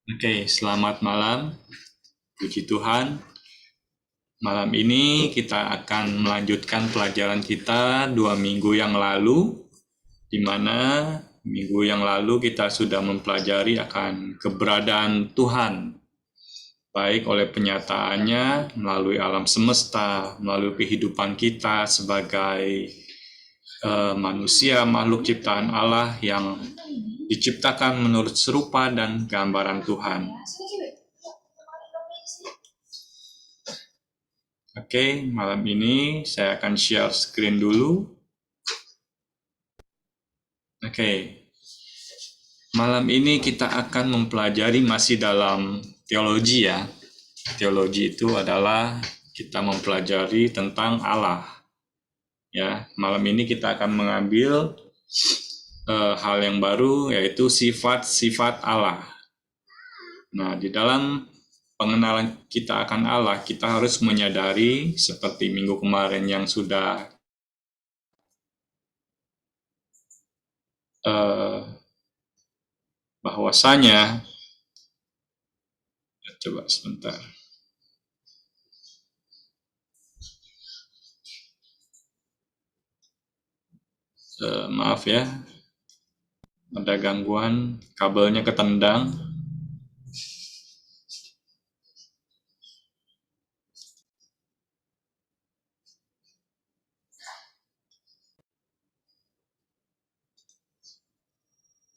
Oke, selamat malam. Puji Tuhan. Malam ini kita akan melanjutkan pelajaran kita 2 minggu yang lalu, di mana minggu yang lalu kita sudah mempelajari akan keberadaan Tuhan, baik oleh penyataannya melalui alam semesta, melalui kehidupan kita sebagai manusia, makhluk ciptaan Allah yang diciptakan menurut serupa dan gambaran Tuhan. Oke, malam ini saya akan share screen dulu. Oke, malam ini kita akan mempelajari masih dalam teologi ya. Teologi itu adalah kita mempelajari tentang Allah. Ya, malam ini kita akan mengambil hal yang baru, yaitu sifat-sifat Allah. Nah, di dalam pengenalan kita akan Allah, kita harus menyadari seperti minggu kemarin yang sudah bahwasanya, coba sebentar. Maaf ya, ada gangguan, kabelnya ketendang.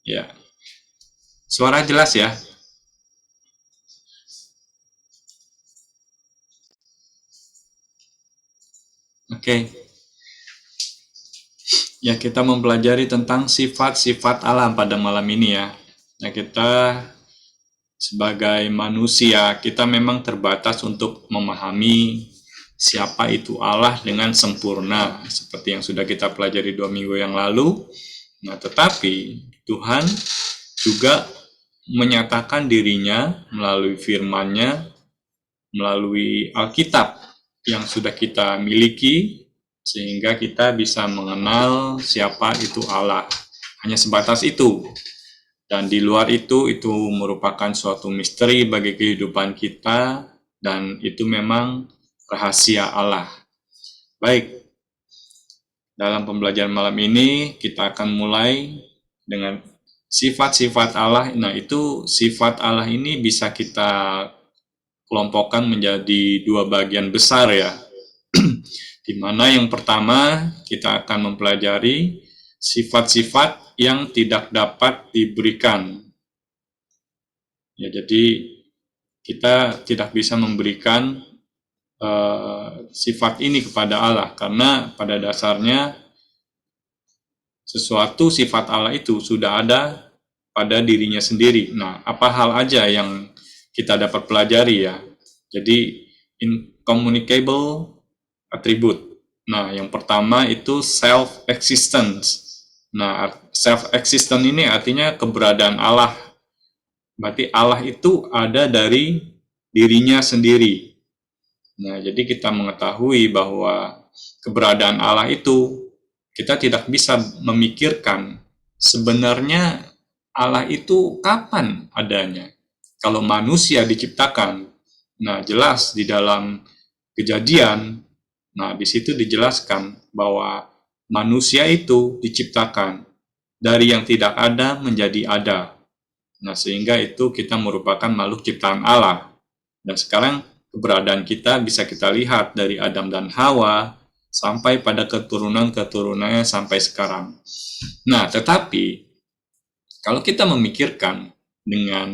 Ya, suara jelas ya? Oke. Ya, kita mempelajari tentang sifat-sifat Allah pada malam ini ya. Nah, kita sebagai manusia, kita memang terbatas untuk memahami siapa itu Allah dengan sempurna, seperti yang sudah kita pelajari 2 minggu yang lalu. Nah, tetapi Tuhan juga menyatakan dirinya melalui firman-Nya, melalui Alkitab yang sudah kita miliki, sehingga kita bisa mengenal siapa itu Allah. Hanya sebatas itu. Dan di luar itu merupakan suatu misteri bagi kehidupan kita, dan itu memang rahasia Allah. Baik, dalam pembelajaran malam ini kita akan mulai dengan sifat-sifat Allah. Nah, itu sifat Allah ini bisa kita kelompokkan menjadi 2 bagian besar ya. Di mana yang pertama kita akan mempelajari sifat-sifat yang tidak dapat diberikan. Ya, jadi kita tidak bisa memberikan sifat ini kepada Allah, karena pada dasarnya sesuatu sifat Allah itu sudah ada pada dirinya sendiri. Nah, apa hal aja yang kita dapat pelajari ya? Jadi, incommunicable attribute. Nah, yang pertama itu self-existence. Nah, self-existence ini artinya keberadaan Allah. Berarti Allah itu ada dari dirinya sendiri. Nah, jadi kita mengetahui bahwa keberadaan Allah itu kita tidak bisa memikirkan sebenarnya Allah itu kapan adanya. Kalau manusia diciptakan, nah jelas di dalam Kejadian, nah di situ dijelaskan bahwa manusia itu diciptakan dari yang tidak ada menjadi ada. Nah, sehingga itu kita merupakan makhluk ciptaan Allah. Dan sekarang keberadaan kita bisa kita lihat dari Adam dan Hawa sampai pada keturunan-keturunannya sampai sekarang. Nah, tetapi kalau kita memikirkan dengan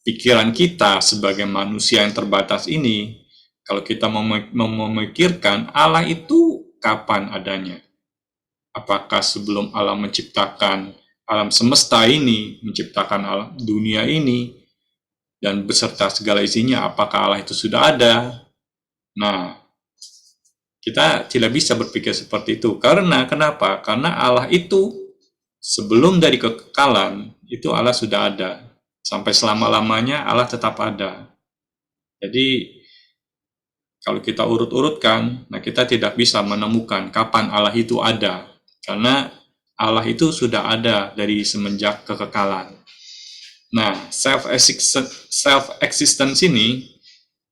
pikiran kita sebagai manusia yang terbatas ini, kalau kita memikirkan Allah itu kapan adanya? Apakah sebelum Allah menciptakan alam semesta ini, menciptakan alam dunia ini, dan beserta segala isinya, apakah Allah itu sudah ada? Nah, kita tidak bisa berpikir seperti itu. Karena kenapa? Karena Allah itu sebelum dari kekekalan, itu Allah sudah ada. Sampai selama-lamanya Allah tetap ada. Jadi, kalau kita urut-urutkan, nah kita tidak bisa menemukan kapan Allah itu ada. Karena Allah itu sudah ada dari semenjak kekekalan. Nah, self-existence ini,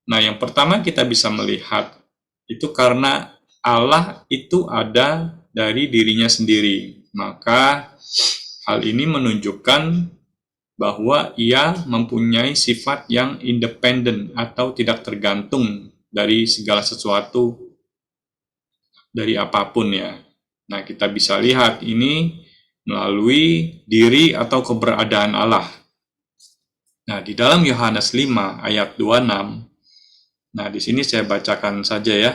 nah yang pertama kita bisa melihat itu karena Allah itu ada dari dirinya sendiri. Maka hal ini menunjukkan bahwa ia mempunyai sifat yang independen atau tidak tergantung dari segala sesuatu, dari apapun ya. Nah, kita bisa lihat ini melalui diri atau keberadaan Allah. Nah, di dalam Yohanes 5 ayat 26, nah di sini saya bacakan saja ya.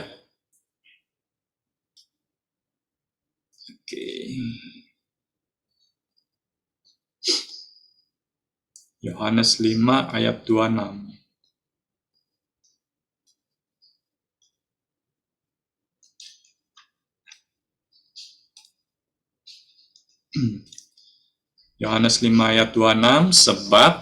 Oke. Yohanes 5 ayat 26. Yohanes 5 ayat 26, sebab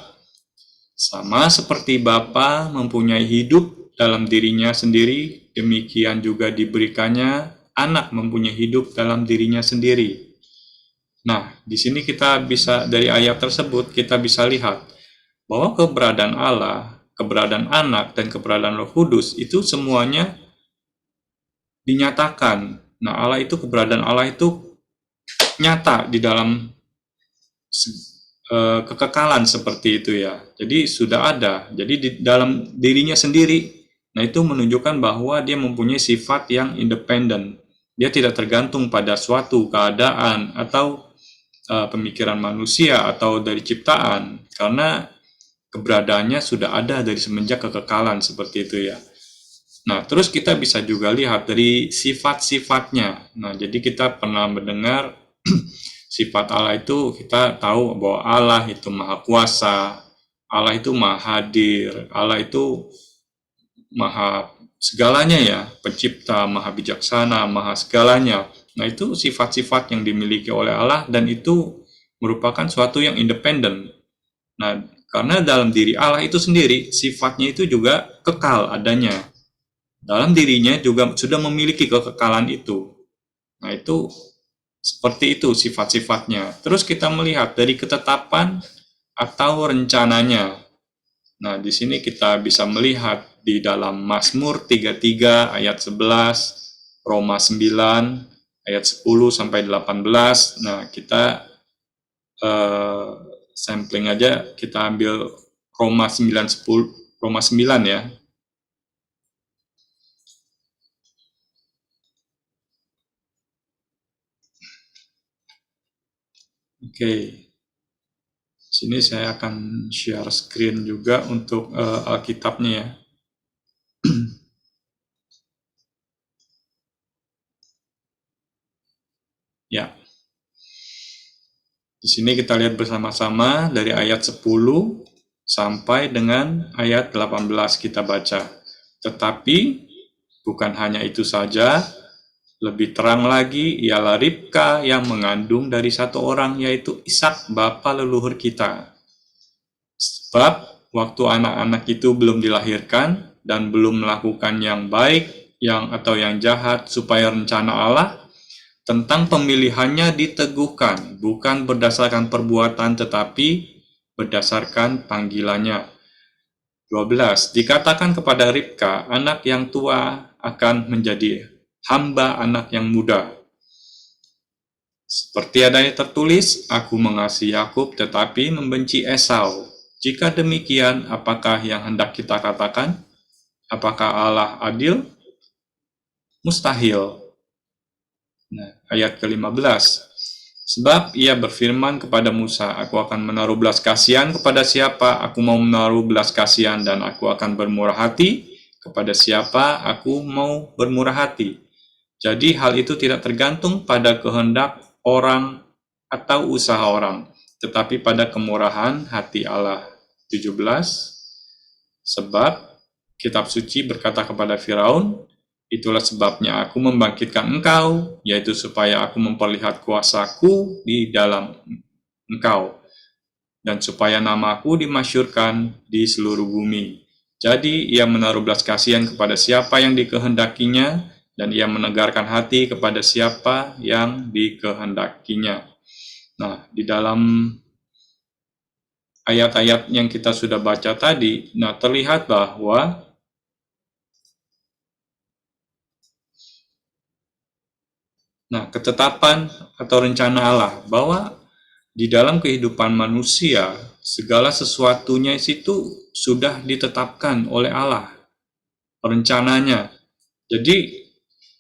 sama seperti Bapa mempunyai hidup dalam dirinya sendiri, demikian juga diberikannya anak mempunyai hidup dalam dirinya sendiri. Nah, di sini kita bisa, dari ayat tersebut kita bisa lihat bahwa keberadaan Allah, keberadaan anak, dan keberadaan Roh Kudus itu semuanya dinyatakan. Nah, keberadaan Allah itu nyata di dalam kekekalan seperti itu ya. Jadi sudah ada. Jadi di dalam dirinya sendiri. Nah, itu menunjukkan bahwa dia mempunyai sifat yang independen. Dia tidak tergantung pada suatu keadaan atau pemikiran manusia atau dari ciptaan, karena keberadaannya sudah ada dari semenjak kekekalan seperti itu ya. Nah, terus kita bisa juga lihat dari sifat-sifatnya. Nah, jadi kita pernah mendengar sifat Allah itu, kita tahu bahwa Allah itu maha kuasa, Allah itu maha hadir, Allah itu maha segalanya ya, pencipta, maha bijaksana, maha segalanya. Nah, itu sifat-sifat yang dimiliki oleh Allah dan itu merupakan suatu yang independen. Nah, karena dalam diri Allah itu sendiri, sifatnya itu juga kekal adanya. Dalam dirinya juga sudah memiliki kekekalan itu. Nah, itu seperti itu sifat-sifatnya. Terus kita melihat dari ketetapan atau rencananya. Nah, di sini kita bisa melihat di dalam Mazmur 33 ayat 11, Roma 9 ayat 10 sampai 18. Nah, kita sampling aja, kita ambil Roma 9 10, Roma 9 ya. Oke. Sini saya akan share screen juga untuk Alkitabnya ya. Ya. Di sini kita lihat bersama-sama dari ayat 10 sampai dengan ayat 18 kita baca. Tetapi bukan hanya itu saja, lebih terang lagi ialah Ribka yang mengandung dari satu orang, yaitu Ishak bapa leluhur kita. Sebab waktu anak-anak itu belum dilahirkan dan belum melakukan yang baik atau yang jahat, supaya rencana Allah tentang pemilihannya diteguhkan, bukan berdasarkan perbuatan tetapi berdasarkan panggilannya. 12. Dikatakan kepada Ribka, anak yang tua akan menjadi hamba anak yang muda. Seperti ada yang tertulis, aku mengasihi Yakub tetapi membenci Esau. Jika demikian, apakah yang hendak kita katakan? Apakah Allah adil? Mustahil. Nah, ayat ke-15. Sebab ia berfirman kepada Musa, aku akan menaruh belas kasihan kepada siapa aku mau menaruh belas kasihan, dan aku akan bermurah hati kepada siapa aku mau bermurah hati. Jadi hal itu tidak tergantung pada kehendak orang atau usaha orang, tetapi pada kemurahan hati Allah. 17. Sebab kitab suci berkata kepada Firaun, itulah sebabnya aku membangkitkan engkau, yaitu supaya aku memperlihat kuasaku di dalam engkau, dan supaya namaku dimasyurkan di seluruh bumi. Jadi ia menaruh belas kasihan kepada siapa yang dikehendakinya, dan ia menegarkan hati kepada siapa yang dikehendakinya. Nah, di dalam ayat-ayat yang kita sudah baca tadi, nah terlihat bahwa ketetapan atau rencana Allah bahwa di dalam kehidupan manusia segala sesuatunya itu sudah ditetapkan oleh Allah rencananya. Jadi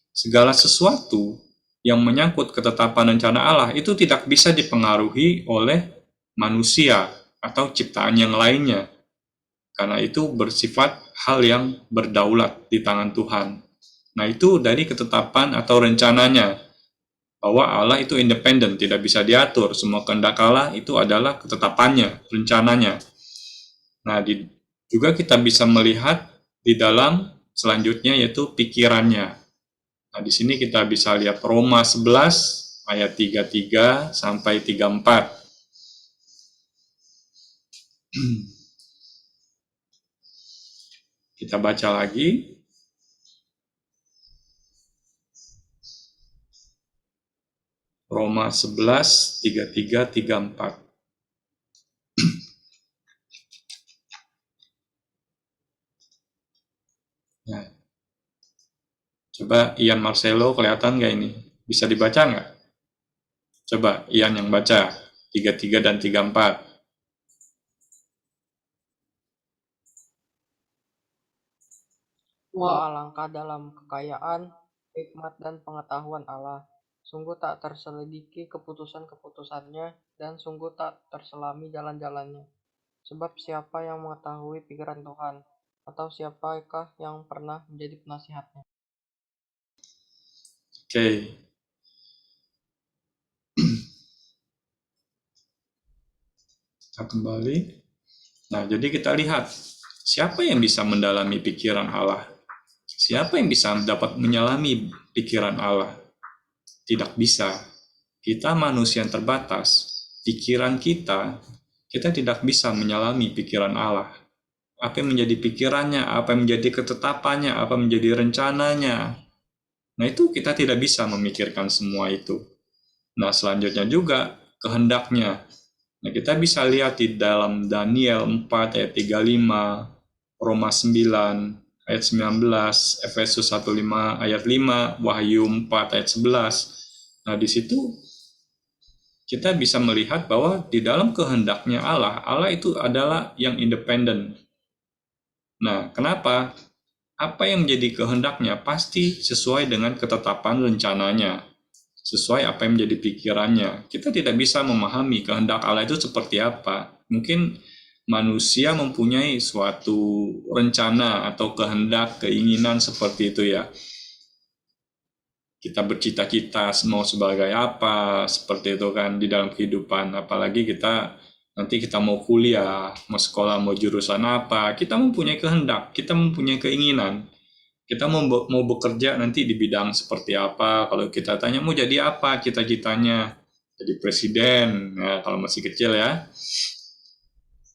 segala sesuatu yang menyangkut ketetapan rencana Allah itu tidak bisa dipengaruhi oleh manusia atau ciptaan yang lainnya. Karena itu bersifat hal yang berdaulat di tangan Tuhan. Nah, itu dari ketetapan atau rencananya. Bahwa Allah itu independen, tidak bisa diatur. Semua kehendak Allah itu adalah ketetapannya, rencananya. Nah, juga kita bisa melihat di dalam selanjutnya yaitu pikirannya. Nah, di sini kita bisa lihat Roma 11 ayat 33 sampai 34. Kita baca lagi. Roma 11, 33, 34. Nah, coba Ian Marcelo kelihatan nggak ini? Bisa dibaca nggak? Coba Ian yang baca. 33 dan 34. Wah, alangkah dalam kekayaan, hikmat dan pengetahuan Allah. Sungguh tak terselidiki keputusan-keputusannya, dan sungguh tak terselami jalan-jalannya. Sebab siapa yang mengetahui pikiran Tuhan, atau siapakah yang pernah menjadi penasihatnya? Oke. Kita kembali. Nah, jadi kita lihat siapa yang bisa mendalami pikiran Allah? Siapa yang bisa dapat menyelami pikiran Allah? Tidak bisa. Kita manusia yang terbatas. Pikiran kita tidak bisa menyelami pikiran Allah. Apa yang menjadi pikirannya, apa yang menjadi ketetapannya, apa yang menjadi rencananya. Nah, itu kita tidak bisa memikirkan semua itu. Nah, selanjutnya juga kehendaknya. Nah, kita bisa lihat di dalam Daniel 4 ayat 35, Roma 9 ayat 19, Efesus 1:5 ayat 5, Wahyu 4 ayat 11. Nah, di situ kita bisa melihat bahwa di dalam kehendaknya Allah, Allah itu adalah yang independen. Nah, kenapa? Apa yang menjadi kehendaknya pasti sesuai dengan ketetapan rencananya, sesuai apa yang menjadi pikirannya. Kita tidak bisa memahami kehendak Allah itu seperti apa. Mungkin manusia mempunyai suatu rencana atau kehendak, keinginan seperti itu ya. Kita bercita-cita mau sebagai apa, seperti itu kan di dalam kehidupan. Apalagi nanti kita mau kuliah, mau sekolah, mau jurusan apa, kita mempunyai kehendak, kita mempunyai keinginan. Kita mau bekerja nanti di bidang seperti apa. Kalau kita tanya mau jadi apa cita-citanya, jadi presiden, ya, kalau masih kecil ya.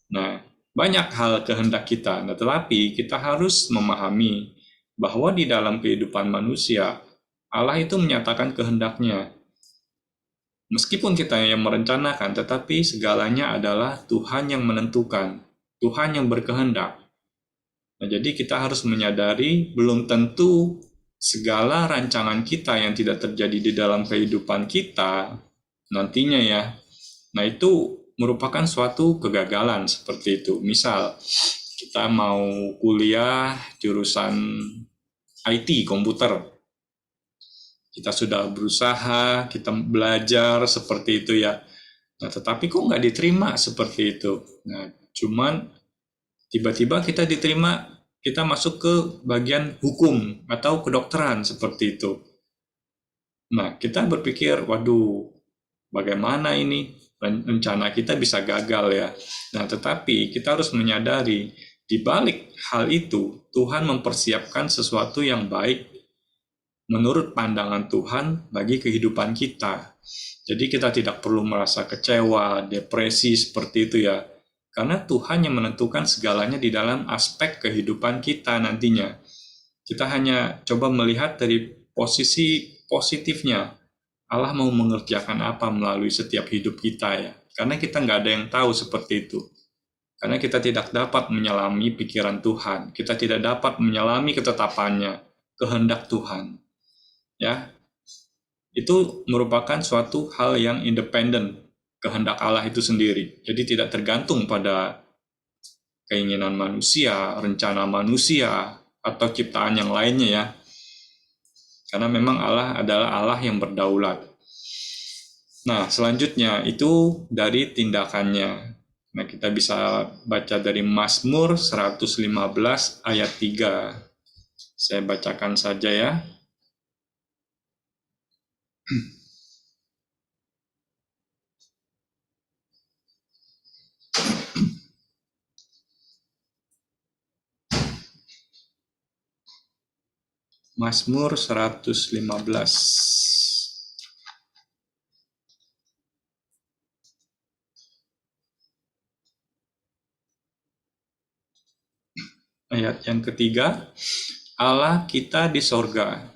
Nah, banyak hal kehendak kita. Nah, tetapi kita harus memahami bahwa di dalam kehidupan manusia, Allah itu menyatakan kehendaknya. Meskipun kita yang merencanakan, tetapi segalanya adalah Tuhan yang menentukan, Tuhan yang berkehendak. Nah, jadi kita harus menyadari belum tentu segala rancangan kita yang tidak terjadi di dalam kehidupan kita nantinya ya. Nah, itu merupakan suatu kegagalan seperti itu. Misal, kita mau kuliah jurusan IT, komputer. Kita sudah berusaha, kita belajar seperti itu ya. Nah, tetapi kok nggak diterima seperti itu. Nah, cuman tiba-tiba kita diterima, kita masuk ke bagian hukum atau kedokteran seperti itu. Nah, kita berpikir, waduh, bagaimana ini? Rencana kita bisa gagal ya. Nah, tetapi kita harus menyadari, di balik hal itu, Tuhan mempersiapkan sesuatu yang baik menurut pandangan Tuhan bagi kehidupan kita. Jadi kita tidak perlu merasa kecewa, depresi seperti itu ya. Karena Tuhan yang menentukan segalanya di dalam aspek kehidupan kita nantinya. Kita hanya coba melihat dari posisi positifnya. Allah mau mengerjakan apa melalui setiap hidup kita ya. Karena kita nggak ada yang tahu seperti itu. Karena kita tidak dapat menyelami pikiran Tuhan, kita tidak dapat menyelami ketetapannya, kehendak Tuhan. Ya, itu merupakan suatu hal yang independen, kehendak Allah itu sendiri. Jadi tidak tergantung pada keinginan manusia, rencana manusia, atau ciptaan yang lainnya ya. Karena memang Allah adalah Allah yang berdaulat. Nah, selanjutnya itu dari tindakannya. Nah, kita bisa baca dari Mazmur 115 ayat 3. Saya bacakan saja ya. Mazmur 115. Ayat yang ketiga, Allah kita di sorga.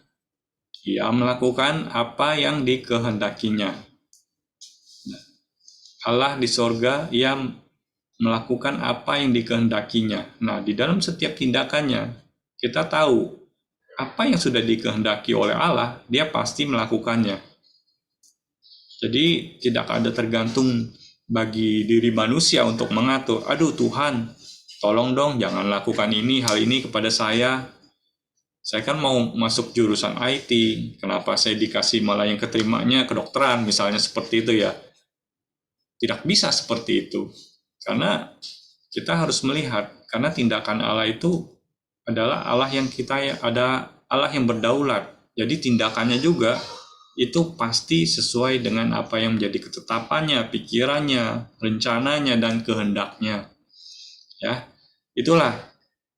Ia melakukan apa yang dikehendakinya. Allah di sorga, ia melakukan apa yang dikehendakinya. Nah, di dalam setiap tindakannya, kita tahu apa yang sudah dikehendaki oleh Allah, dia pasti melakukannya. Jadi, tidak ada tergantung bagi diri manusia untuk mengatur, aduh Tuhan, tolong dong jangan lakukan ini, hal ini kepada saya. Saya kan mau masuk jurusan IT, kenapa saya dikasih malah yang keterimanya kedokteran, misalnya seperti itu ya. Tidak bisa seperti itu. Karena kita harus melihat, karena tindakan Allah itu adalah Allah yang ada Allah yang berdaulat. Jadi tindakannya juga itu pasti sesuai dengan apa yang menjadi ketetapannya, pikirannya, rencananya, dan kehendaknya. Ya, itulah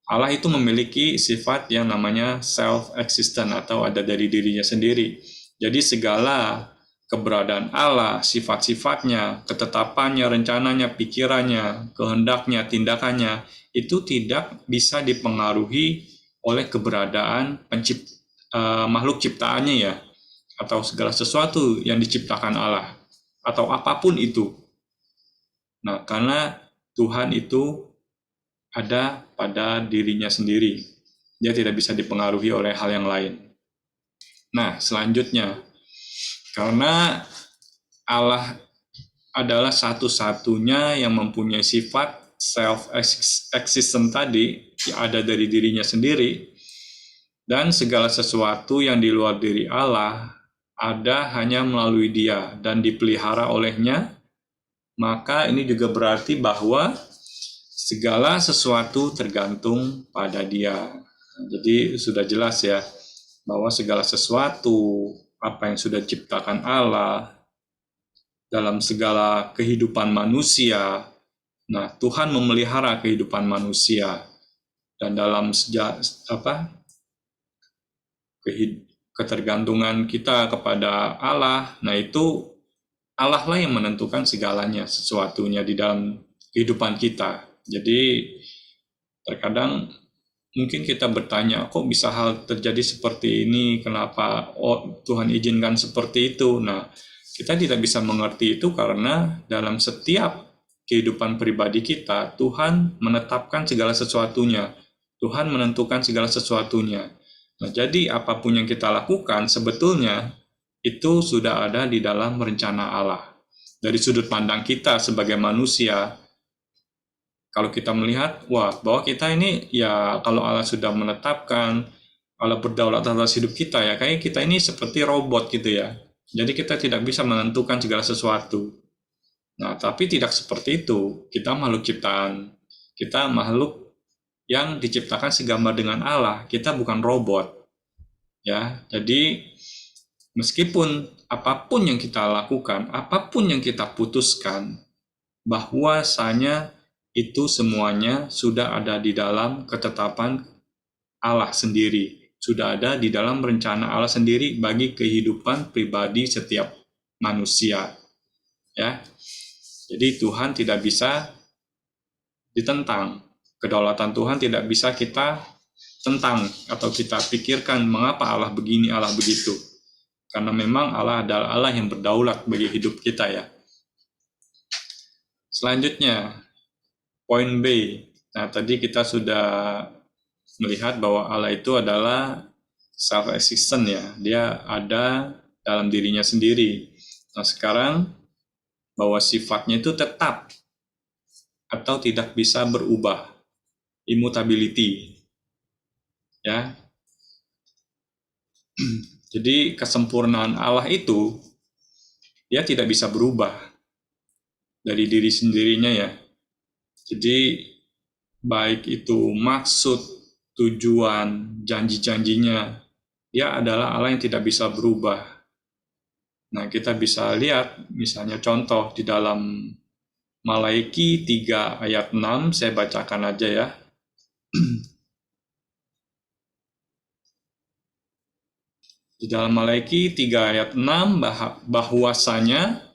Allah itu memiliki sifat yang namanya self-existent atau ada dari dirinya sendiri. Jadi segala keberadaan Allah, sifat-sifatnya, ketetapannya, rencananya, pikirannya, kehendaknya, tindakannya, itu tidak bisa dipengaruhi oleh keberadaan makhluk ciptaannya ya, atau segala sesuatu yang diciptakan Allah, atau apapun itu. Nah, karena Tuhan itu ada pada dirinya sendiri. Dia tidak bisa dipengaruhi oleh hal yang lain. Nah, selanjutnya, karena Allah adalah satu-satunya yang mempunyai sifat self-existent tadi, yang ada dari dirinya sendiri, dan segala sesuatu yang di luar diri Allah ada hanya melalui Dia dan dipelihara olehnya, maka ini juga berarti bahwa segala sesuatu tergantung pada Dia. Jadi sudah jelas ya, bahwa segala sesuatu, apa yang sudah diciptakan Allah, dalam segala kehidupan manusia, nah Tuhan memelihara kehidupan manusia, dan dalam ketergantungan kita kepada Allah, nah itu Allah lah yang menentukan segalanya, sesuatunya di dalam kehidupan kita. Jadi terkadang mungkin kita bertanya, kok bisa hal terjadi seperti ini, kenapa Tuhan izinkan seperti itu. Nah, kita tidak bisa mengerti itu karena dalam setiap kehidupan pribadi kita, Tuhan menetapkan segala sesuatunya. Tuhan menentukan segala sesuatunya. Nah, jadi apapun yang kita lakukan sebetulnya itu sudah ada di dalam rencana Allah. Dari sudut pandang kita sebagai manusia, kalau kita melihat, bahwa kita ini ya kalau Allah sudah menetapkan, Allah berdaulat atas hidup kita ya, kayak kita ini seperti robot gitu ya. Jadi kita tidak bisa menentukan segala sesuatu. Nah, tapi tidak seperti itu. Kita makhluk ciptaan. Kita makhluk yang diciptakan segambar dengan Allah. Kita bukan robot. Ya, jadi meskipun apapun yang kita lakukan, apapun yang kita putuskan, bahwasanya itu semuanya sudah ada di dalam ketetapan Allah sendiri, sudah ada di dalam rencana Allah sendiri bagi kehidupan pribadi setiap manusia. Ya, jadi Tuhan tidak bisa ditentang. Kedaulatan Tuhan tidak bisa kita tentang atau kita pikirkan mengapa Allah begini, Allah begitu. Karena memang Allah adalah Allah yang berdaulat bagi hidup kita ya. Selanjutnya, poin B. Nah, tadi kita sudah melihat bahwa Allah itu adalah self-existent ya. Dia ada dalam dirinya sendiri. Nah, sekarang bahwa sifatnya itu tetap atau tidak bisa berubah. Immutability. Ya. Jadi kesempurnaan Allah itu dia tidak bisa berubah dari diri sendirinya ya. Jadi baik itu maksud, tujuan, janji-janjinya, dia adalah Allah yang tidak bisa berubah. Nah, kita bisa lihat misalnya contoh di dalam Malaiki 3 ayat 6, saya bacakan aja ya. Di dalam Malaiki 3 ayat 6, bahwasanya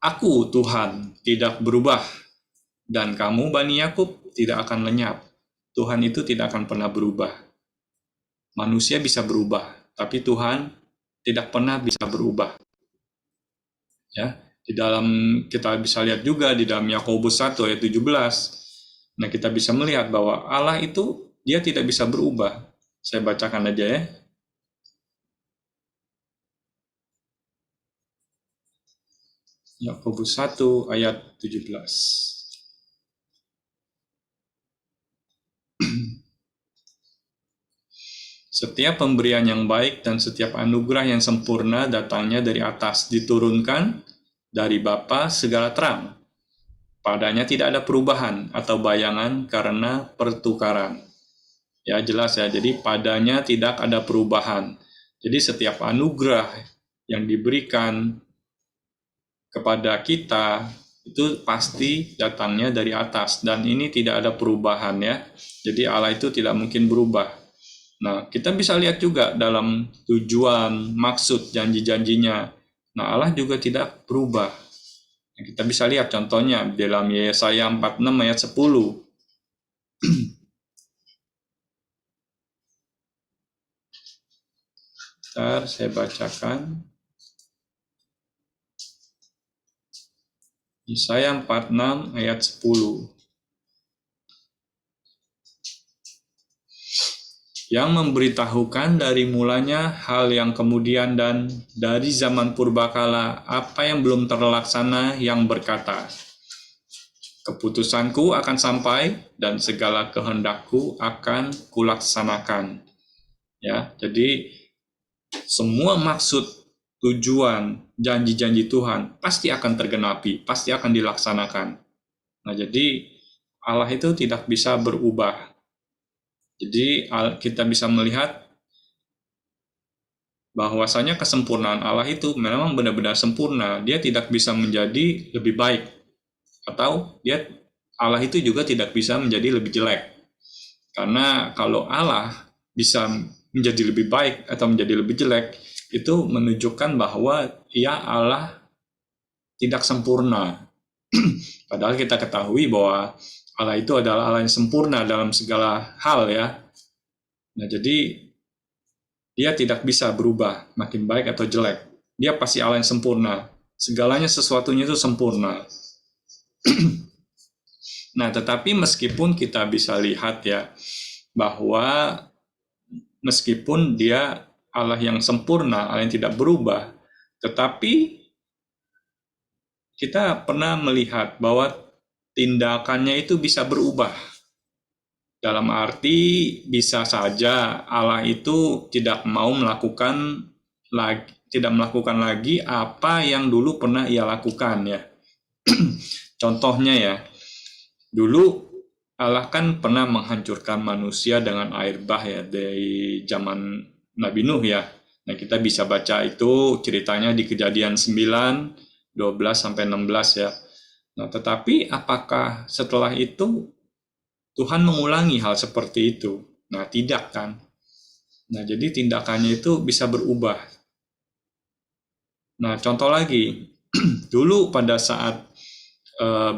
Aku Tuhan tidak berubah, dan kamu Bani Yakub tidak akan lenyap. Tuhan itu tidak akan pernah berubah. Manusia bisa berubah, tapi Tuhan tidak pernah bisa berubah. Ya, di dalam kita bisa lihat juga di dalam Yakobus 1 ayat 17. Nah, kita bisa melihat bahwa Allah itu dia tidak bisa berubah. Saya bacakan aja ya. Yakobus 1 ayat 17. Setiap pemberian yang baik dan setiap anugerah yang sempurna datangnya dari atas, diturunkan dari Bapa segala terang. Padanya tidak ada perubahan atau bayangan karena pertukaran. Ya, jelas ya. Jadi padanya tidak ada perubahan. Jadi setiap anugerah yang diberikan kepada kita itu pasti datangnya dari atas, dan ini tidak ada perubahan ya. Jadi Allah itu tidak mungkin berubah. Nah, kita bisa lihat juga dalam tujuan, maksud, janji-janjinya. Nah, Allah juga tidak berubah. Nah, kita bisa lihat contohnya dalam Yesaya 46 ayat 10. Bentar, saya bacakan. Yesaya 46 ayat 10. Yang memberitahukan dari mulanya hal yang kemudian dan dari zaman purbakala apa yang belum terlaksana, yang berkata, keputusanku akan sampai dan segala kehendakku akan kulaksanakan. Ya, jadi semua maksud, tujuan, janji-janji Tuhan pasti akan tergenapi, pasti akan dilaksanakan. Nah, jadi Allah itu tidak bisa berubah. Jadi kita bisa melihat bahwasanya kesempurnaan Allah itu memang benar-benar sempurna. Dia tidak bisa menjadi lebih baik, atau Allah itu juga tidak bisa menjadi lebih jelek. Karena kalau Allah bisa menjadi lebih baik atau menjadi lebih jelek, itu menunjukkan bahwa Allah tidak sempurna. Padahal kita ketahui bahwa Allah itu adalah Allah yang sempurna dalam segala hal ya. Nah, jadi dia tidak bisa berubah makin baik atau jelek. Dia pasti Allah yang sempurna. Segalanya sesuatunya itu sempurna. Nah, tetapi meskipun kita bisa lihat ya bahwa meskipun dia Allah yang sempurna, Allah yang tidak berubah, tetapi kita pernah melihat bahwa tindakannya itu bisa berubah. Dalam arti bisa saja Allah itu tidak melakukan lagi apa yang dulu pernah ia lakukan ya. Contohnya ya, dulu Allah kan pernah menghancurkan manusia dengan air bah ya dari zaman Nabi Nuh ya. Nah, kita bisa baca itu ceritanya di Kejadian 9, 12 sampai 16 ya. Nah, tetapi apakah setelah itu Tuhan mengulangi hal seperti itu? Nah, tidak kan. Nah, jadi tindakannya itu bisa berubah. Nah, contoh lagi, dulu pada saat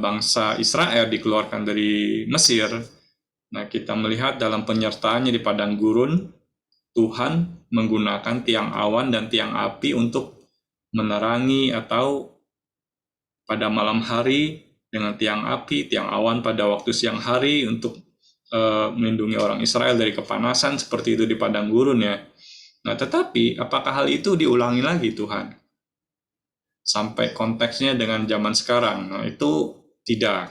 bangsa Israel dikeluarkan dari Mesir, nah kita melihat dalam penyertaannya di padang gurun, Tuhan menggunakan tiang awan dan tiang api untuk menerangi atau pada malam hari dengan tiang api, tiang awan pada waktu siang hari untuk melindungi orang Israel dari kepanasan seperti itu di padang gurun ya. Nah, tetapi apakah hal itu diulangi lagi Tuhan? Sampai konteksnya dengan zaman sekarang. Nah, itu tidak.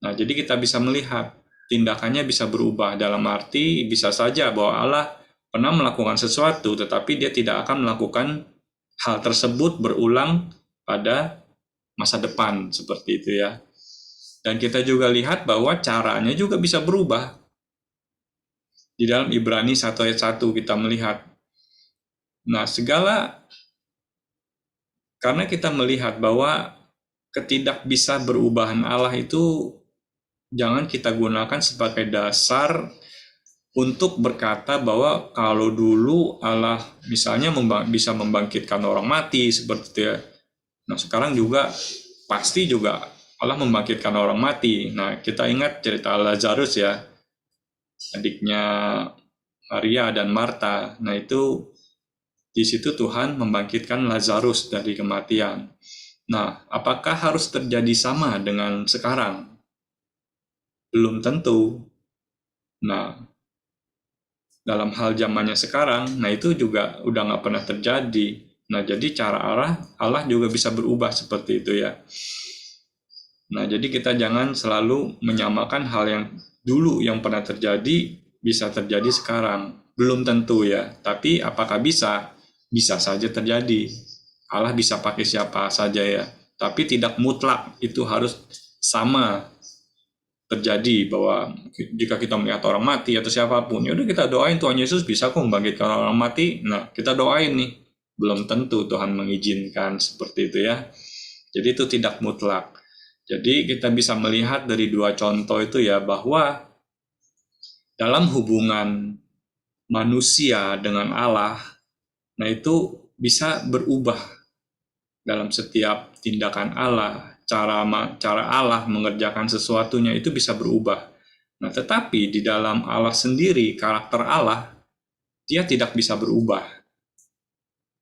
Nah, jadi kita bisa melihat tindakannya bisa berubah dalam arti bisa saja bahwa Allah pernah melakukan sesuatu tetapi dia tidak akan melakukan hal tersebut berulang pada masa depan seperti itu ya. Dan kita juga lihat bahwa caranya juga bisa berubah. Di dalam Ibrani 1 ayat 1 kita melihat. Nah, karena kita melihat bahwa ketidakbisa berubahan Allah itu jangan kita gunakan sebagai dasar untuk berkata bahwa kalau dulu Allah misalnya bisa membangkitkan orang mati seperti itu ya. Nah, sekarang juga pasti juga Allah membangkitkan orang mati. Nah, kita ingat cerita Lazarus ya, adiknya Maria dan Marta. Nah, itu di situ Tuhan membangkitkan Lazarus dari kematian. Nah, apakah harus terjadi sama dengan sekarang? Belum tentu. Nah, dalam hal zamannya sekarang, nah itu juga udah nggak pernah terjadi. Nah, jadi cara Allah juga bisa berubah seperti itu ya. Nah, jadi kita jangan selalu menyamakan hal yang dulu yang pernah terjadi bisa terjadi sekarang. Belum tentu ya, tapi apakah bisa? Bisa saja terjadi. Allah bisa pakai siapa saja ya, tapi tidak mutlak itu harus sama terjadi bahwa jika kita melihat orang mati atau siapapun, ya udah kita doain Tuhan Yesus bisa kok membangkitkan orang mati. Nah, kita doain nih. Belum tentu Tuhan mengizinkan seperti itu ya. Jadi itu tidak mutlak. Jadi kita bisa melihat dari dua contoh itu ya bahwa dalam hubungan manusia dengan Allah, nah itu bisa berubah dalam setiap tindakan Allah, cara Allah mengerjakan sesuatunya itu bisa berubah. Nah, tetapi di dalam Allah sendiri, karakter Allah, dia tidak bisa berubah.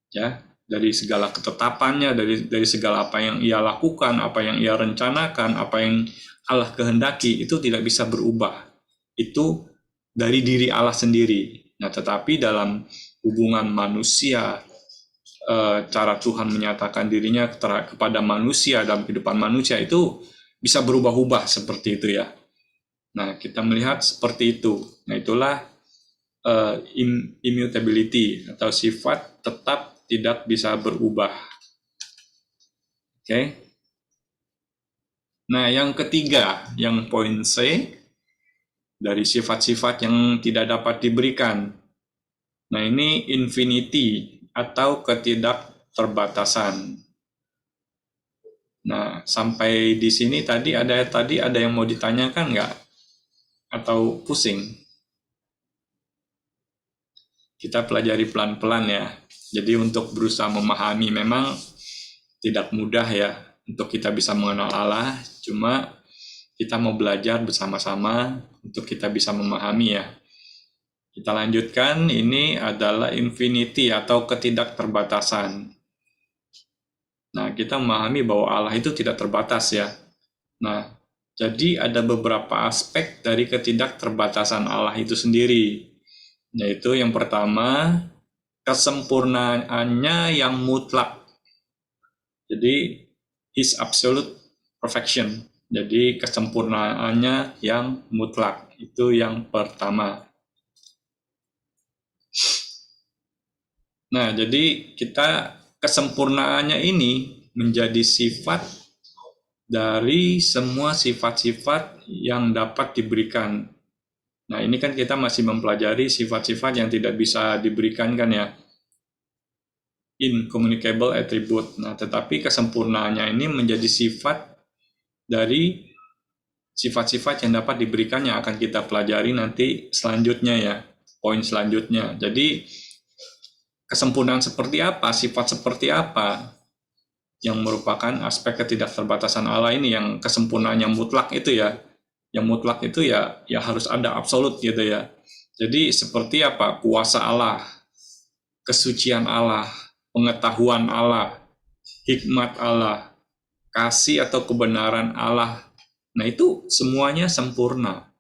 Ya, dari segala ketetapannya, dari segala apa yang ia lakukan, apa yang ia rencanakan, apa yang Allah kehendaki, itu tidak bisa berubah. Itu dari diri Allah sendiri. Nah, tetapi dalam hubungan manusia, cara Tuhan menyatakan dirinya kepada manusia dalam kehidupan manusia itu bisa berubah-ubah seperti itu ya. Nah, kita melihat seperti itu. Nah, itulah immutability atau sifat tetap tidak bisa berubah. Oke. Nah, yang ketiga, yang poin C dari sifat-sifat yang tidak dapat diberikan. Nah, ini infinity atau ketidakterbatasan. Nah, sampai di sini tadi ada yang mau ditanyakan nggak? Atau pusing? Kita pelajari pelan-pelan ya. Jadi untuk berusaha memahami memang tidak mudah ya untuk kita bisa mengenal Allah. Cuma kita mau belajar bersama-sama untuk kita bisa memahami ya. Kita lanjutkan, ini adalah infinity atau ketidakterbatasan. Nah, kita memahami bahwa Allah itu tidak terbatas ya. Nah, jadi ada beberapa aspek dari ketidakterbatasan Allah itu sendiri. Yaitu yang pertama, kesempurnaannya yang mutlak. Jadi, His absolute perfection. Jadi, kesempurnaannya yang mutlak. Itu yang pertama. Nah, jadi kesempurnaannya ini menjadi sifat dari semua sifat-sifat yang dapat diberikan. Nah, ini kan kita masih mempelajari sifat-sifat yang tidak bisa diberikan kan ya. Incommunicable attribute. Nah, tetapi kesempurnaannya ini menjadi sifat dari sifat-sifat yang dapat diberikan yang akan kita pelajari nanti selanjutnya ya. Poin selanjutnya. Jadi, kesempurnaan seperti apa, sifat seperti apa yang merupakan aspek ketidakterbatasan Allah ini, yang kesempurnaan yang mutlak itu ya. Yang mutlak itu ya harus ada absolut gitu ya. Jadi seperti apa? Kuasa Allah, kesucian Allah, pengetahuan Allah, hikmat Allah, kasih atau kebenaran Allah. Nah, itu semuanya sempurna.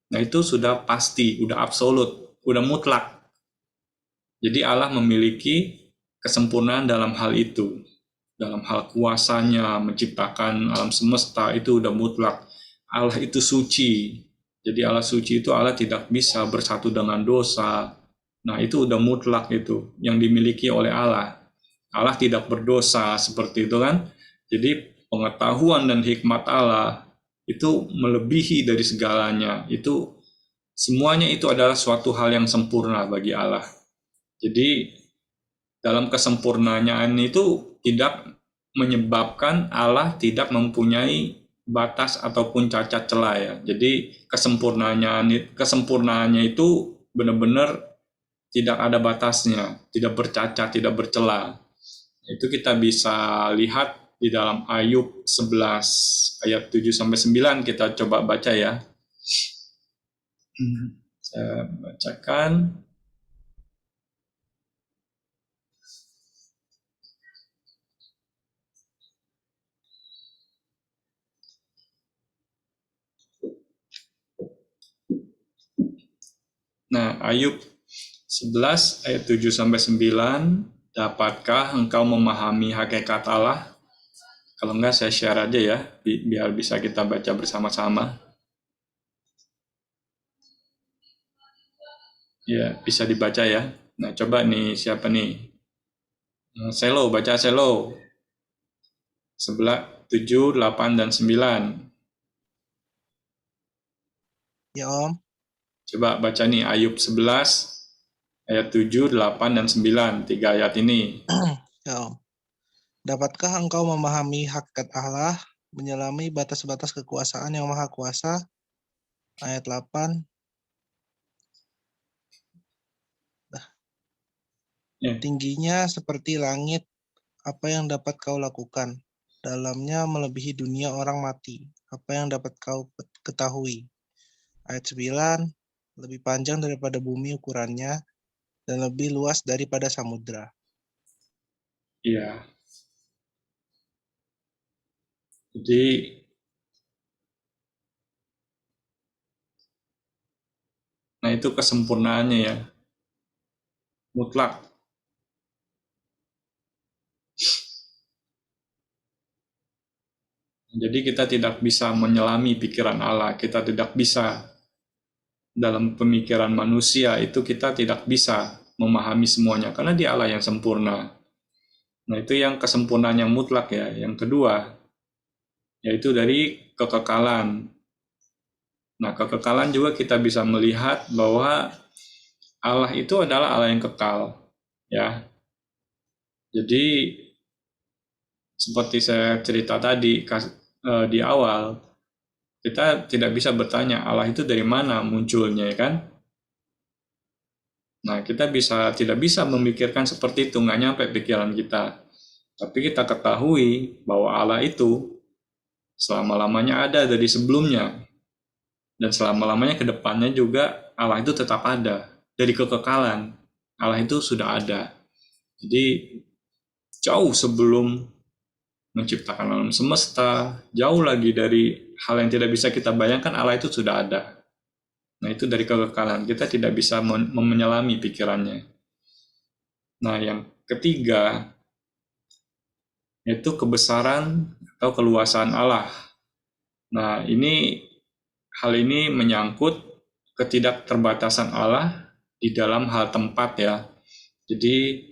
Nah, itu sudah pasti, udah absolut, udah mutlak. Jadi Allah memiliki kesempurnaan dalam hal itu. Dalam hal kuasanya, menciptakan alam semesta, itu udah mutlak. Allah itu suci. Jadi Allah suci itu Allah tidak bisa bersatu dengan dosa. Nah, itu udah mutlak itu, yang dimiliki oleh Allah. Allah tidak berdosa, seperti itu kan. Jadi pengetahuan dan hikmat Allah itu melebihi dari segalanya. Itu semuanya itu adalah suatu hal yang sempurna bagi Allah. Jadi dalam kesempurnaan itu tidak menyebabkan Allah tidak mempunyai batas ataupun cacat celah ya. Jadi kesempurnaannya itu benar-benar tidak ada batasnya, tidak bercacat, tidak bercela. Itu kita bisa lihat di dalam Ayub 11 ayat 7 sampai 9, kita coba baca ya. Saya bacakan. Nah, Ayub 11 ayat 7 sampai 9, dapatkah engkau memahami hakikat Allah? Kalau enggak saya share aja ya, biar bisa kita baca bersama-sama. Ya, bisa dibaca ya. Nah, coba nih siapa nih? Selo, baca Selo. 11, 7, 8, dan 9. Ya Om, Coba baca nih Ayub 11 ayat 7, 8, dan 9. 3 ayat ini. ya Om. Dapatkah engkau memahami hakikat Allah, menyelami batas-batas kekuasaan yang maha kuasa? Ayat 8. Ya. Tingginya seperti langit, apa yang dapat kau lakukan? Dalamnya melebihi dunia orang mati, apa yang dapat kau ketahui? Ayat 9. Lebih panjang daripada bumi ukurannya, dan lebih luas daripada samudra. Iya. Jadi nah itu kesempurnaannya ya. Mutlak. Jadi kita tidak bisa menyelami pikiran Allah, kita tidak bisa dalam pemikiran manusia itu kita tidak bisa memahami semuanya karena dia Allah yang sempurna. Nah, itu yang kesempurnaan yang mutlak ya. Yang kedua, yaitu dari kekekalan. Nah, kekekalan juga kita bisa melihat bahwa Allah itu adalah Allah yang kekal, ya. Jadi seperti saya cerita tadi di awal, kita tidak bisa bertanya Allah itu dari mana munculnya, ya kan? Nah, kita tidak bisa memikirkan seperti itu, nggak nyampe pikiran kita. Tapi kita ketahui bahwa Allah itu selama-lamanya ada dari sebelumnya. Dan selama-lamanya ke depannya juga Allah itu tetap ada. Dari kekekalan, Allah itu sudah ada. Jadi jauh sebelum menciptakan alam semesta, jauh lagi dari hal yang tidak bisa kita bayangkan, Allah itu sudah ada. Nah, itu dari kekekalan. Kita tidak bisa menyelami pikirannya. Nah, yang ketiga, yaitu kebesaran atau keluasan Allah. Nah, hal ini menyangkut ketidakterbatasan Allah di dalam hal tempat ya. Jadi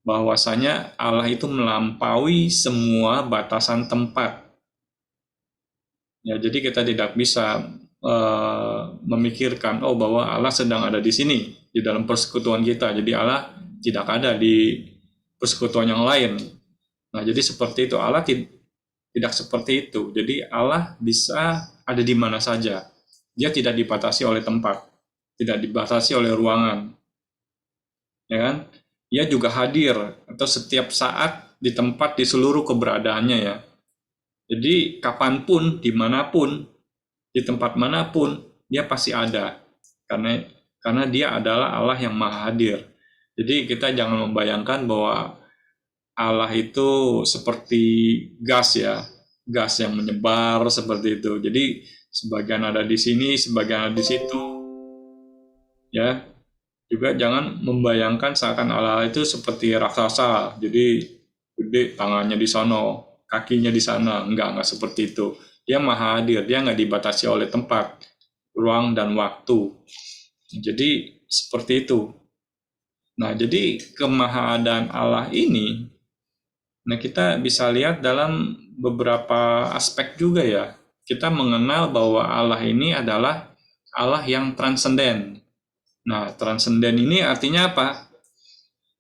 bahwasanya Allah itu melampaui semua batasan tempat. Ya, jadi kita tidak bisa memikirkan bahwa Allah sedang ada di sini di dalam persekutuan kita. Jadi Allah tidak ada di persekutuan yang lain. Nah, jadi seperti itu. Allah tidak seperti itu. Jadi Allah bisa ada di mana saja. Dia tidak dibatasi oleh tempat, tidak dibatasi oleh ruangan. Ya kan? Dia juga hadir atau setiap saat di tempat di seluruh keberadaannya ya. Jadi kapanpun, dimanapun, di tempat manapun, dia pasti ada. Karena dia adalah Allah yang maha hadir. Jadi kita jangan membayangkan bahwa Allah itu seperti gas ya, gas yang menyebar seperti itu. Jadi sebagian ada di sini, sebagian ada di situ. Ya, juga jangan membayangkan seakan Allah itu seperti raksasa. Jadi gede tangannya di sono, kakinya di sana. Enggak seperti itu. Dia maha hadir, dia nggak dibatasi oleh tempat, ruang, dan waktu. Jadi seperti itu. Nah, jadi kemahaadaan Allah ini, nah kita bisa lihat dalam beberapa aspek juga ya. Kita mengenal bahwa Allah ini adalah Allah yang transenden. Nah, transenden ini artinya apa?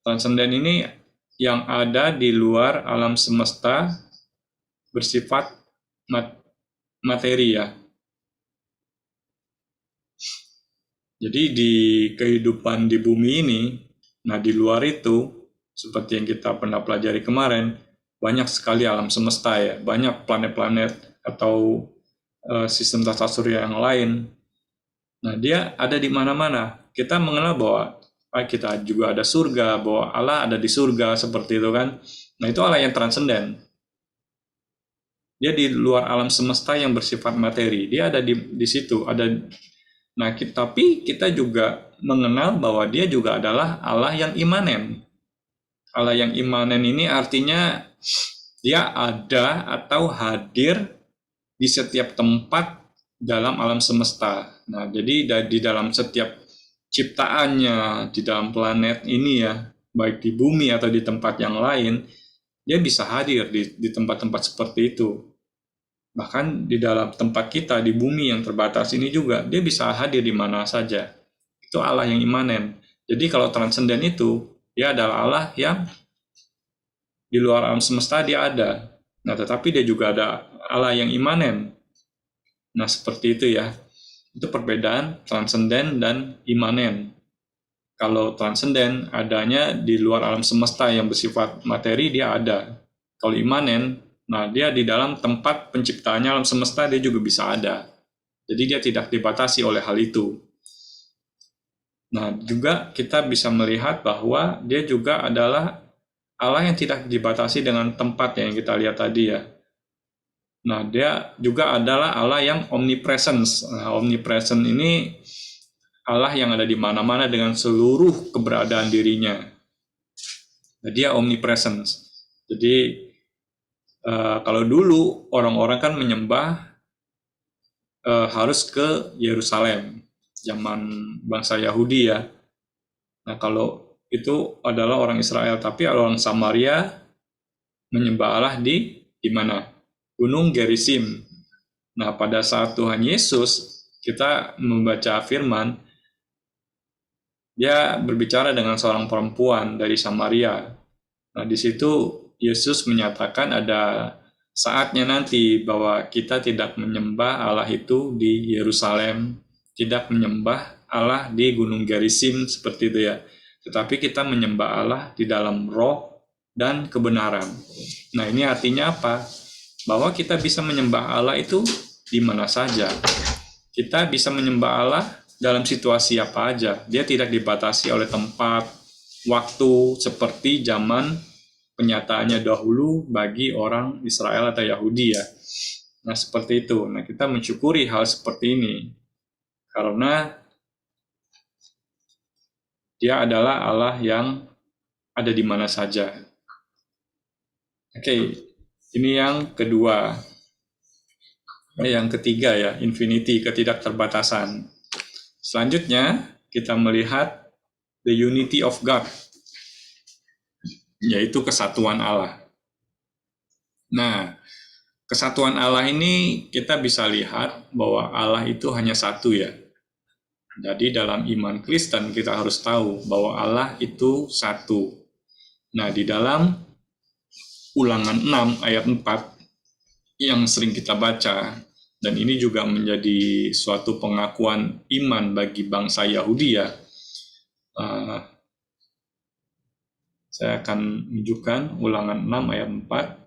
Transenden ini yang ada di luar alam semesta bersifat materi ya. Jadi di kehidupan di bumi ini, nah di luar itu, seperti yang kita pernah pelajari kemarin, banyak sekali alam semesta ya, banyak planet-planet atau sistem tata surya yang lain. Nah dia ada di mana-mana. Kita mengenal bahwa kita juga ada surga, bahwa Allah ada di surga seperti itu kan. Nah itu Allah yang transenden. Dia di luar alam semesta yang bersifat materi. Dia ada di situ, ada. Nah, tapi kita juga mengenal bahwa dia juga adalah Allah yang imanen. Allah yang imanen ini artinya dia ada atau hadir di setiap tempat dalam alam semesta. Nah, jadi di dalam setiap ciptaannya, di dalam planet ini ya, baik di bumi atau di tempat yang lain, dia bisa hadir di tempat-tempat seperti itu. Bahkan di dalam tempat kita di bumi yang terbatas ini juga dia bisa hadir di mana saja. Itu Allah yang imanen. Jadi kalau transenden itu dia adalah Allah yang di luar alam semesta dia ada. Nah, tetapi dia juga ada Allah yang imanen. Nah, seperti itu ya. Itu perbedaan transenden dan imanen. Kalau transenden adanya di luar alam semesta yang bersifat materi dia ada. Kalau imanen, nah dia di dalam tempat penciptaannya alam semesta dia juga bisa ada. Jadi dia tidak dibatasi oleh hal itu. Nah, juga kita bisa melihat bahwa dia juga adalah Allah yang tidak dibatasi dengan tempat yang kita lihat tadi ya. Nah, dia juga adalah Allah yang omnipresence. Nah, omnipresent ini Allah yang ada di mana-mana dengan seluruh keberadaan dirinya. Nah, dia omnipresence. Jadi kalau dulu orang-orang kan menyembah harus ke Yerusalem, zaman bangsa Yahudi ya. Nah, kalau itu adalah orang Israel, tapi orang Samaria menyembah Allah di mana? Gunung Gerizim. Nah, pada saat Tuhan Yesus, kita membaca firman, dia berbicara dengan seorang perempuan dari Samaria. Nah, di situ Yesus menyatakan ada saatnya nanti bahwa kita tidak menyembah Allah itu di Yerusalem, tidak menyembah Allah di Gunung Gerizim seperti itu ya. Tetapi kita menyembah Allah di dalam roh dan kebenaran. Nah, ini artinya apa? Bahwa kita bisa menyembah Allah itu di mana saja. Kita bisa menyembah Allah dalam situasi apa aja. Dia tidak dibatasi oleh tempat, waktu, seperti zaman penyataannya dahulu bagi orang Israel atau Yahudi ya. Nah, seperti itu. Nah, kita mensyukuri hal seperti ini. Karena dia adalah Allah yang ada di mana saja. Oke, ini yang kedua. Yang ketiga ya, infinity, ketidakterbatasan. Selanjutnya, kita melihat the unity of God, yaitu kesatuan Allah. Nah, kesatuan Allah ini kita bisa lihat bahwa Allah itu hanya satu ya. Jadi dalam iman Kristen kita harus tahu bahwa Allah itu satu. Nah, di dalam Ulangan 6 ayat 4 yang sering kita baca, dan ini juga menjadi suatu pengakuan iman bagi bangsa Yahudi ya. Saya akan menunjukkan Ulangan 6 ayat 4.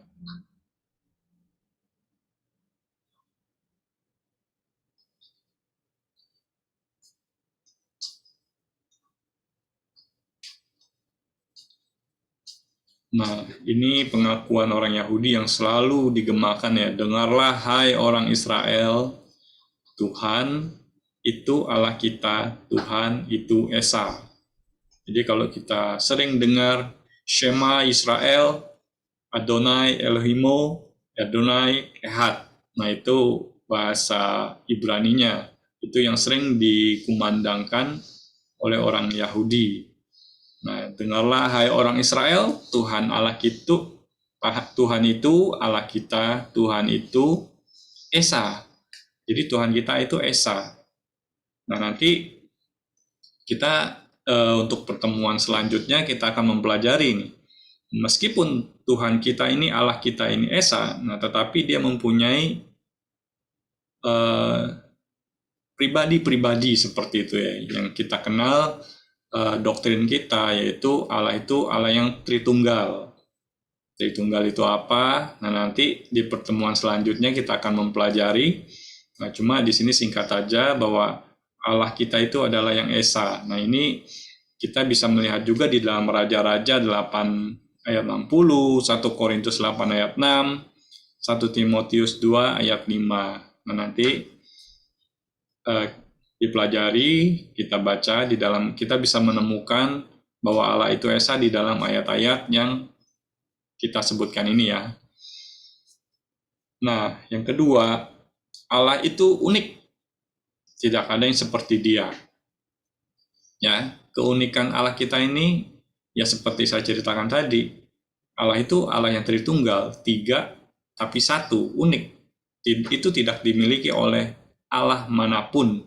Nah, ini pengakuan orang Yahudi yang selalu digemakan ya. Dengarlah hai orang Israel, Tuhan itu Allah kita, Tuhan itu Esa. Jadi kalau kita sering dengar Shema Israel, Adonai Elohimo, Adonai Ehad. Nah, itu bahasa Ibraninya. Itu yang sering dikumandangkan oleh orang Yahudi. Nah, dengarlah hai orang Israel, Tuhan Allah kita, Tuhan itu Allah kita, Tuhan itu Esa. Jadi Tuhan kita itu Esa. Nah, nanti kita untuk pertemuan selanjutnya kita akan mempelajari nih. Meskipun Tuhan kita ini, Allah kita ini Esa, nah tetapi dia mempunyai pribadi-pribadi seperti itu ya, yang kita kenal doktrin kita, yaitu itu Allah yang Tritunggal. Tritunggal itu apa? Nah, nanti di pertemuan selanjutnya kita akan mempelajari. Nah, cuma di sini singkat aja bahwa Allah kita itu adalah yang Esa. Nah, ini kita bisa melihat juga di dalam Raja-Raja 8 ayat 60, 1 Korintus 8 ayat 6, 1 Timotius 2 ayat 5. Nah, nanti dipelajari, kita baca di dalam, kita bisa menemukan bahwa Allah itu Esa di dalam ayat-ayat yang kita sebutkan ini ya. Nah, yang kedua, Allah itu unik. Tidak ada yang seperti dia. Ya, keunikan Allah kita ini ya seperti saya ceritakan tadi. Allah itu Allah yang Tritunggal, 3 tapi 1, unik. Itu tidak dimiliki oleh Allah manapun.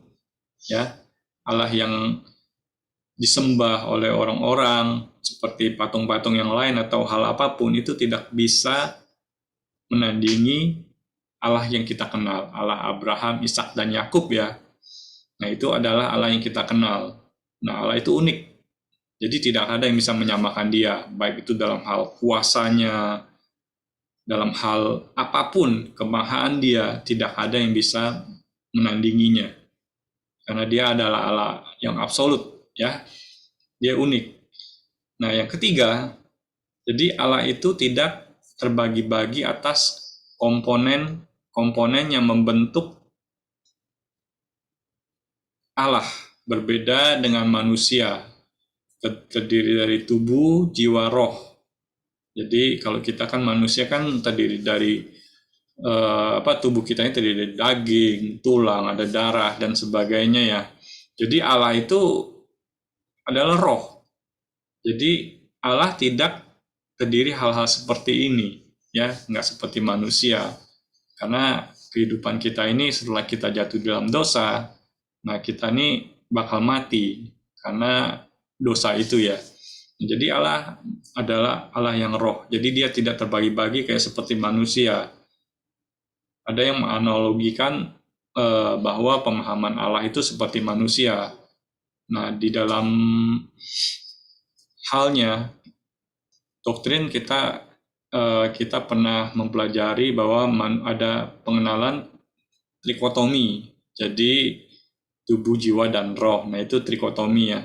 Ya, Allah yang disembah oleh orang-orang seperti patung-patung yang lain atau hal apapun itu tidak bisa menandingi Allah yang kita kenal, Allah Abraham, Ishak dan Yakub ya. Nah, itu adalah Allah yang kita kenal. Nah, Allah itu unik. Jadi tidak ada yang bisa menyamakan dia, baik itu dalam hal kuasanya, dalam hal apapun, kemahaan dia, tidak ada yang bisa menandinginya. Karena dia adalah Allah yang absolut, ya. Dia unik. Nah, yang ketiga, jadi Allah itu tidak terbagi-bagi atas komponen yang membentuk Allah, berbeda dengan manusia, terdiri dari tubuh, jiwa, roh. Jadi kalau kita kan manusia kan terdiri dari tubuh kita ini terdiri dari daging, tulang, ada darah dan sebagainya ya. Jadi Allah itu adalah roh. Jadi Allah tidak terdiri hal-hal seperti ini, ya, nggak seperti manusia. Karena kehidupan kita ini setelah kita jatuh dalam dosa, nah kita ini bakal mati karena dosa itu ya. Jadi Allah adalah Allah yang roh. Jadi dia tidak terbagi-bagi kayak seperti manusia. Ada yang menganalogikan bahwa pemahaman Allah itu seperti manusia. Nah, di dalam halnya doktrin kita pernah mempelajari bahwa ada pengenalan trikotomi. Jadi tubuh, jiwa, dan roh. Nah, itu trikotomi ya.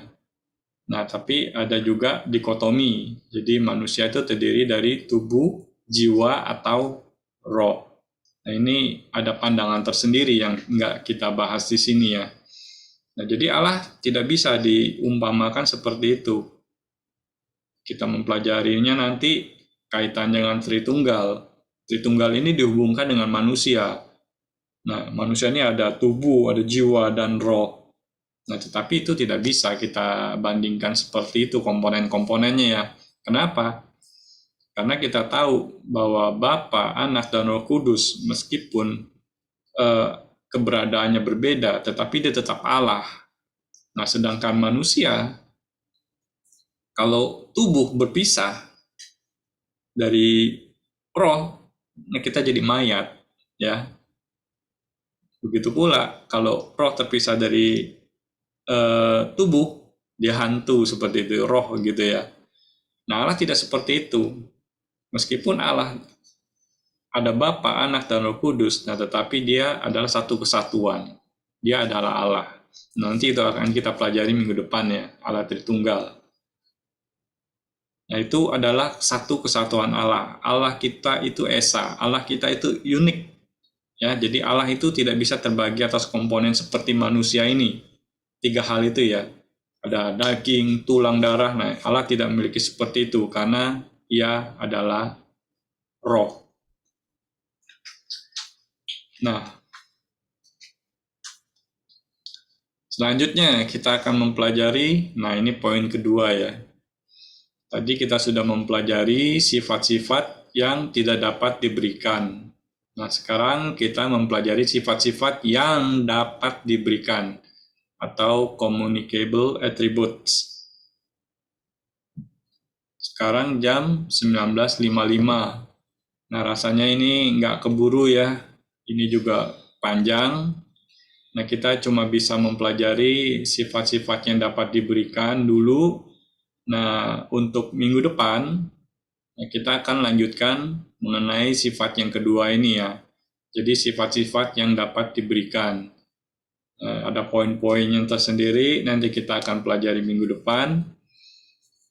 Nah, tapi ada juga dikotomi. Jadi manusia itu terdiri dari tubuh, jiwa, atau roh. Nah, ini ada pandangan tersendiri yang nggak kita bahas di sini ya. Nah, jadi Allah tidak bisa diumpamakan seperti itu. Kita mempelajarinya nanti kaitan dengan Tritunggal. Tritunggal ini dihubungkan dengan manusia. Nah, manusia ini ada tubuh, ada jiwa, dan roh. Nah, tetapi itu tidak bisa kita bandingkan seperti itu komponen-komponennya ya. Kenapa? Karena kita tahu bahwa Bapa, Anak, dan Roh Kudus meskipun keberadaannya berbeda, tetapi dia tetap Allah. Nah, sedangkan manusia, kalau tubuh berpisah dari roh, nah kita jadi mayat, ya. Begitu pula kalau roh terpisah dari tubuh, dia hantu seperti itu, roh gitu ya. Nah, Allah tidak seperti itu. Meskipun Allah ada Bapa, Anak, dan Roh Kudus, nah tetapi dia adalah satu kesatuan. Dia adalah Allah. Nanti itu akan kita pelajari minggu depan ya, Allah Tritunggal. Yaitu adalah satu kesatuan Allah. Allah kita itu esa, Allah kita itu unik. Ya, jadi Allah itu tidak bisa terbagi atas komponen seperti manusia ini. 3 hal itu ya. Ada daging, tulang, darah. Nah, Allah tidak memiliki seperti itu karena Ia adalah roh. Nah, selanjutnya kita akan mempelajari, nah ini poin kedua ya. Tadi kita sudah mempelajari sifat-sifat yang tidak dapat diberikan. Nah, sekarang kita mempelajari sifat-sifat yang dapat diberikan atau communicable attributes. Sekarang jam 19.55. Nah, rasanya ini nggak keburu ya. Ini juga panjang. Nah, kita cuma bisa mempelajari sifat-sifat yang dapat diberikan dulu. Nah, untuk minggu depan, kita akan lanjutkan mengenai sifat yang kedua ini ya. Jadi sifat-sifat yang dapat diberikan. Ada poin-poin yang tersendiri, nanti kita akan pelajari minggu depan.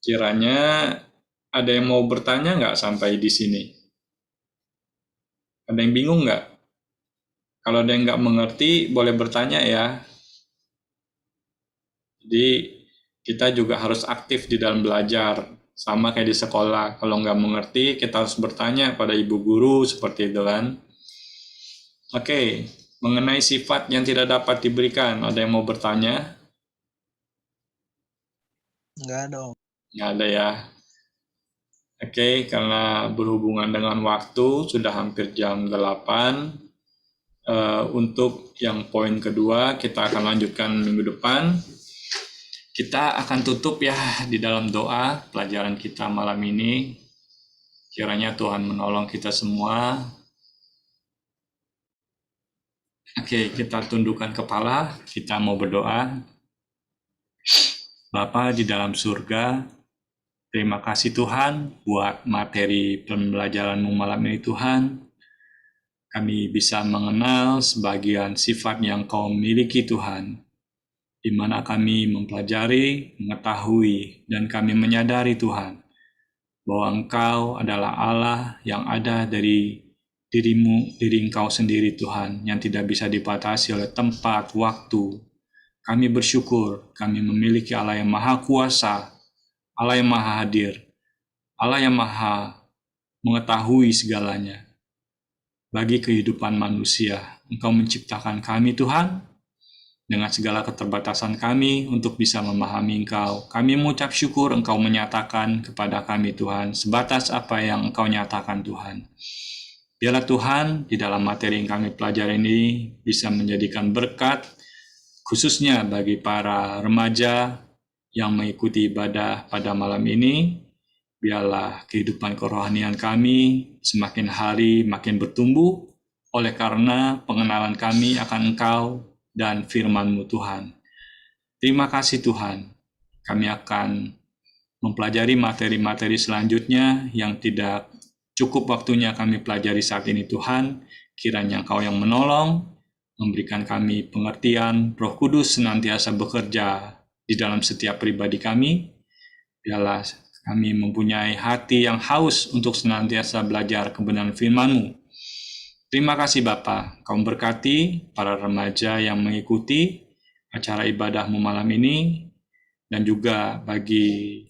Kiranya ada yang mau bertanya nggak sampai di sini? Ada yang bingung nggak? Kalau ada yang nggak mengerti, boleh bertanya ya. Jadi kita juga harus aktif di dalam belajar. Sama kayak di sekolah, kalau nggak mengerti, kita harus bertanya pada ibu guru, seperti itu kan. Oke, mengenai sifat yang tidak dapat diberikan, ada yang mau bertanya? Nggak ada, Om. Nggak ada ya. Oke, karena berhubungan dengan waktu, sudah hampir jam 8. Untuk yang poin kedua, kita akan lanjutkan minggu depan. Kita akan tutup ya di dalam doa pelajaran kita malam ini. Kiranya Tuhan menolong kita semua. Oke, kita tundukkan kepala, kita mau berdoa. Bapa di dalam surga, terima kasih Tuhan buat materi pembelajaran-Mu malam ini Tuhan. Kami bisa mengenal sebagian sifat yang Kau miliki Tuhan, di mana kami mempelajari, mengetahui, dan kami menyadari Tuhan, bahwa Engkau adalah Allah yang ada dari diri Engkau sendiri Tuhan, yang tidak bisa dibatasi oleh tempat, waktu. Kami bersyukur, kami memiliki Allah yang maha kuasa, Allah yang maha hadir, Allah yang maha mengetahui segalanya. Bagi kehidupan manusia, Engkau menciptakan kami Tuhan, dengan segala keterbatasan kami untuk bisa memahami Engkau. Kami mengucap syukur Engkau menyatakan kepada kami Tuhan, sebatas apa yang Engkau nyatakan Tuhan. Biarlah Tuhan, di dalam materi yang kami pelajari ini bisa menjadikan berkat, khususnya bagi para remaja yang mengikuti ibadah pada malam ini. Biarlah kehidupan kerohanian kami semakin hari makin bertumbuh, oleh karena pengenalan kami akan Engkau dan firman-Mu Tuhan. Terima kasih Tuhan, kami akan mempelajari materi-materi selanjutnya yang tidak cukup waktunya kami pelajari saat ini Tuhan. Kiranya Engkau yang menolong, memberikan kami pengertian, Roh Kudus senantiasa bekerja di dalam setiap pribadi kami. Biarlah kami mempunyai hati yang haus untuk senantiasa belajar kebenaran firman-Mu. Terima kasih Bapa, Kau memberkati para remaja yang mengikuti acara ibadah-Mu malam ini, dan juga bagi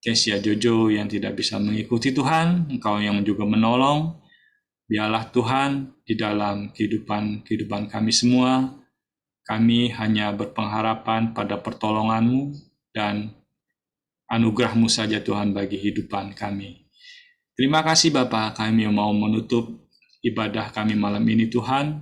Kesia Jojo yang tidak bisa mengikuti Tuhan, Engkau yang juga menolong. Biarlah Tuhan di dalam kehidupan kami semua, kami hanya berpengharapan pada pertolongan-Mu dan anugerah-Mu saja Tuhan bagi kehidupan kami. Terima kasih Bapa, kami mau menutup ibadah kami malam ini Tuhan.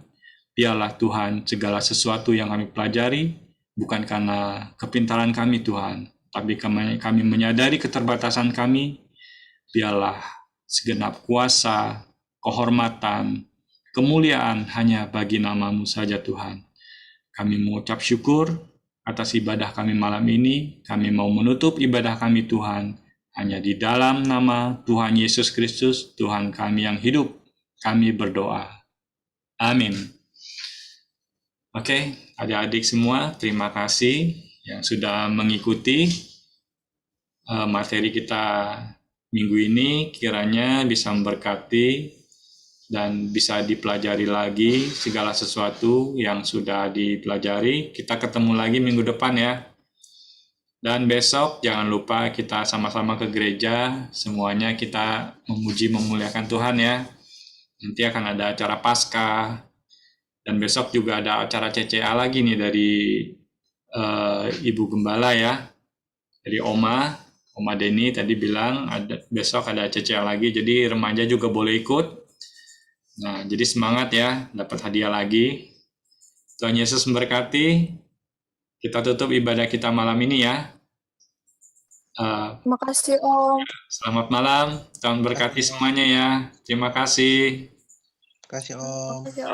Biarlah Tuhan segala sesuatu yang kami pelajari, bukan karena kepintaran kami Tuhan, tapi kami menyadari keterbatasan kami. Biarlah segenap kuasa, kehormatan, kemuliaan hanya bagi nama-Mu saja Tuhan. Kami mengucap syukur atas ibadah kami malam ini. Kami mau menutup ibadah kami Tuhan hanya di dalam nama Tuhan Yesus Kristus, Tuhan kami yang hidup. Kami berdoa. Amin. Oke, adik-adik semua, terima kasih yang sudah mengikuti materi kita minggu ini kiranya bisa memberkati dan bisa dipelajari lagi segala sesuatu yang sudah dipelajari. Kita ketemu lagi minggu depan ya. Dan besok jangan lupa kita sama-sama ke gereja, semuanya kita memuji memuliakan Tuhan ya. Nanti akan ada acara Paskah, dan besok juga ada acara CCA lagi nih dari Ibu Gembala ya, dari Oma Deni tadi bilang besok ada CCA lagi, jadi remaja juga boleh ikut. Nah, jadi semangat ya, dapat hadiah lagi. Tuhan Yesus memberkati. Kita tutup ibadah kita malam ini ya. Terima kasih Om. Selamat malam, Tuhan berkati semuanya ya. Terima kasih. Terima kasih Om. Terima kasih, Om.